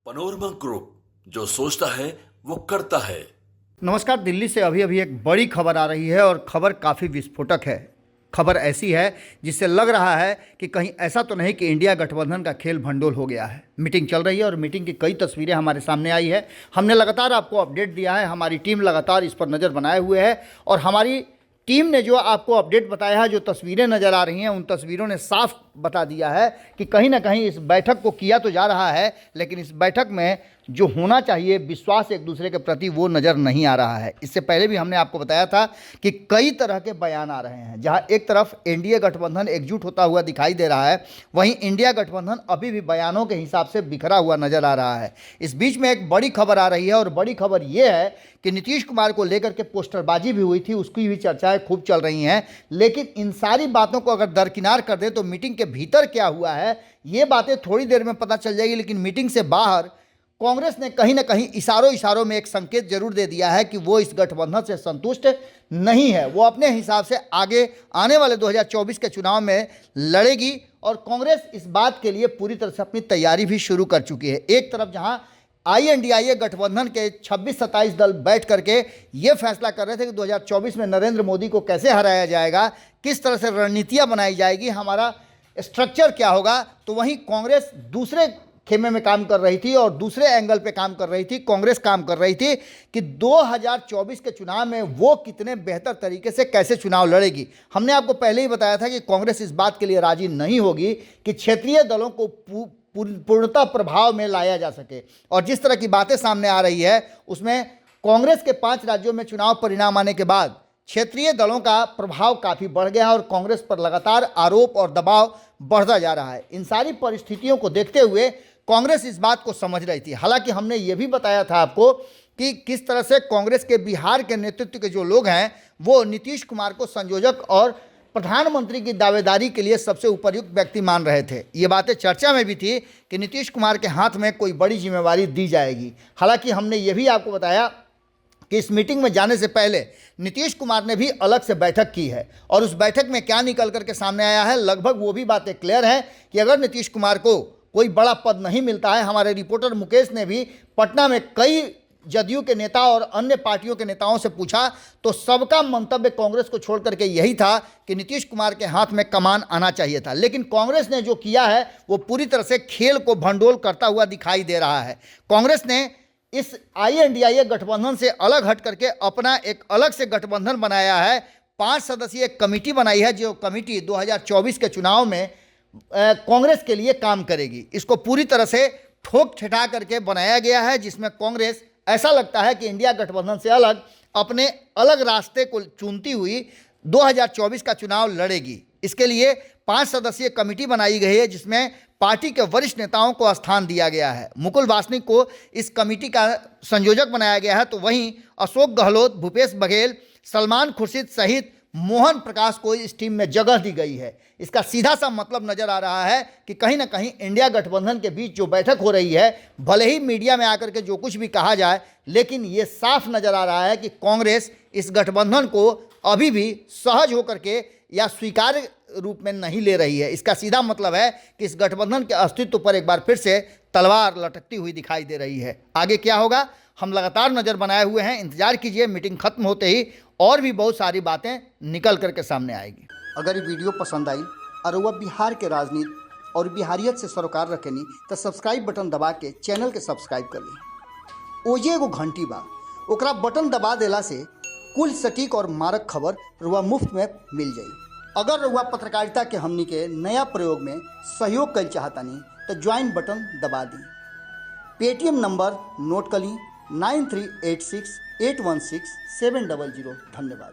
Panorama group, जो सोचता है वो करता है। नमस्कार। दिल्ली से अभी अभी एक बड़ी खबर आ रही है और खबर काफ़ी विस्फोटक है। खबर ऐसी है जिससे लग रहा है कि कहीं ऐसा तो नहीं कि इंडिया गठबंधन का खेल भंडोल हो गया है। मीटिंग चल रही है और मीटिंग की कई तस्वीरें हमारे सामने आई है। हमने लगातार आपको अपडेट दिया है, हमारी टीम लगातार इस पर नज़र बनाए हुए है और हमारी टीम ने जो आपको अपडेट बताया है, जो तस्वीरें नज़र आ रही हैं, उन तस्वीरों ने साफ बता दिया है कि कहीं ना कहीं इस बैठक को किया तो जा रहा है, लेकिन इस बैठक में जो होना चाहिए विश्वास एक दूसरे के प्रति, वो नज़र नहीं आ रहा है। इससे पहले भी हमने आपको बताया था कि कई तरह के बयान आ रहे हैं। जहां एक तरफ एनडीए गठबंधन एकजुट होता हुआ दिखाई दे रहा है, वहीं इंडिया गठबंधन अभी भी बयानों के हिसाब से बिखरा हुआ नज़र आ रहा है। इस बीच में एक बड़ी खबर आ रही है और बड़ी खबर ये है कि नीतीश कुमार को लेकर के पोस्टरबाजी भी हुई थी, उसकी भी चर्चाएं खूब चल रही हैं। लेकिन इन सारी बातों को अगर दरकिनार कर दे तो मीटिंग के भीतर क्या हुआ है, ये बातें थोड़ी देर में पता चल जाएगी। लेकिन मीटिंग से बाहर कांग्रेस ने कहीं ना कहीं इशारों में एक संकेत जरूर दे दिया है कि वो इस गठबंधन से संतुष्ट नहीं है। वो अपने हिसाब से आगे आने वाले 2024 के चुनाव में लड़ेगी और कांग्रेस इस बात के लिए पूरी तरह से अपनी तैयारी भी शुरू कर चुकी है। एक तरफ जहां INDIA गठबंधन के 26-27 दल बैठ करके ये फैसला कर रहे थे कि 2024 में नरेंद्र मोदी को कैसे हराया जाएगा, किस तरह से रणनीतियां बनाई जाएगी, हमारा स्ट्रक्चर क्या होगा, तो वहीं कांग्रेस दूसरे खेमे में काम कर रही थी और दूसरे एंगल पे काम कर रही थी। कांग्रेस काम कर रही थी कि 2024 के चुनाव में वो कितने बेहतर तरीके से कैसे चुनाव लड़ेगी। हमने आपको पहले ही बताया था कि कांग्रेस इस बात के लिए राजी नहीं होगी कि क्षेत्रीय दलों को पूर्णतः प्रभाव में लाया जा सके। और जिस तरह की बातें सामने आ रही है उसमें कांग्रेस के 5 राज्यों में चुनाव परिणाम आने के बाद क्षेत्रीय दलों का प्रभाव काफ़ी बढ़ गया है और कांग्रेस पर लगातार आरोप और दबाव बढ़ता जा रहा है। इन सारी परिस्थितियों को देखते हुए कांग्रेस इस बात को समझ रही थी। हालांकि हमने ये भी बताया था आपको कि किस तरह से कांग्रेस के बिहार के नेतृत्व के जो लोग हैं वो नीतीश कुमार को संयोजक और प्रधानमंत्री की दावेदारी के लिए सबसे उपयुक्त व्यक्ति मान रहे थे। ये बातें चर्चा में भी थी कि नीतीश कुमार के हाथ में कोई बड़ी जिम्मेवारी दी जाएगी। हालांकि हमने ये भी आपको बताया कि इस मीटिंग में जाने से पहले नीतीश कुमार ने भी अलग से बैठक की है और उस बैठक में क्या निकल करके सामने आया है, लगभग वो भी बातें क्लियर हैं कि अगर नीतीश कुमार को कोई बड़ा पद नहीं मिलता है, हमारे रिपोर्टर मुकेश ने भी पटना में कई जदयू के नेता और अन्य पार्टियों के नेताओं से पूछा तो सबका मंतव्य कांग्रेस को छोड़ करके यही था कि नीतीश कुमार के हाथ में कमान आना चाहिए था। लेकिन कांग्रेस ने जो किया है वो पूरी तरह से खेल को भंडोल करता हुआ दिखाई दे रहा है। कांग्रेस ने इस INDIA गठबंधन से अलग हट करके अपना एक अलग से गठबंधन बनाया है। 5 सदस्यीय कमेटी बनाई है, जो कमेटी 2024 के चुनाव में कांग्रेस के लिए काम करेगी। इसको पूरी तरह से ठोक ठिठा करके बनाया गया है, जिसमें कांग्रेस ऐसा लगता है कि इंडिया गठबंधन से अलग अपने अलग रास्ते को चुनती हुई 2024 का चुनाव लड़ेगी। इसके लिए 5 सदस्यीय कमेटी बनाई गई है, जिसमें पार्टी के वरिष्ठ नेताओं को स्थान दिया गया है। मुकुल वासनिक को इस कमेटी का संयोजक बनाया गया है, तो वहीं अशोक गहलोत, भूपेश बघेल, सलमान खुर्शीद सहित मोहन प्रकाश को इस टीम में जगह दी गई है। इसका सीधा सा मतलब नजर आ रहा है कि कहीं ना कहीं इंडिया गठबंधन के बीच जो बैठक हो रही है, भले ही मीडिया में आकर के जो कुछ भी कहा जाए, लेकिन ये साफ नजर आ रहा है कि कांग्रेस इस गठबंधन को अभी भी सहज होकर के या स्वीकार्य रूप में नहीं ले रही है। इसका सीधा मतलब है कि इस गठबंधन के अस्तित्व पर एक बार फिर से तलवार लटकती हुई दिखाई दे रही है। आगे क्या होगा हम लगातार नज़र बनाए हुए हैं, इंतजार कीजिए। मीटिंग खत्म होते ही और भी बहुत सारी बातें निकल करके सामने आएगी। अगर ये वीडियो पसंद आई और वह बिहार के राजनीति और बिहारियत से सरोकार रखेनी तो सब्सक्राइब बटन दबा के चैनल के सब्सक्राइब कर ली। ओजे एगो घंटी बा, ओकरा बटन दबा देला से कुल सटीक और मारक खबर रुआ मुफ्त में मिल जाई। अगर रुआ पत्रकारिता के हमनी के नया प्रयोग में सहयोग कर चाहतानी तो ज्वाइन बटन दबा दी। पेटीएम नंबर नोट कर ली 9386816700। धन्यवाद।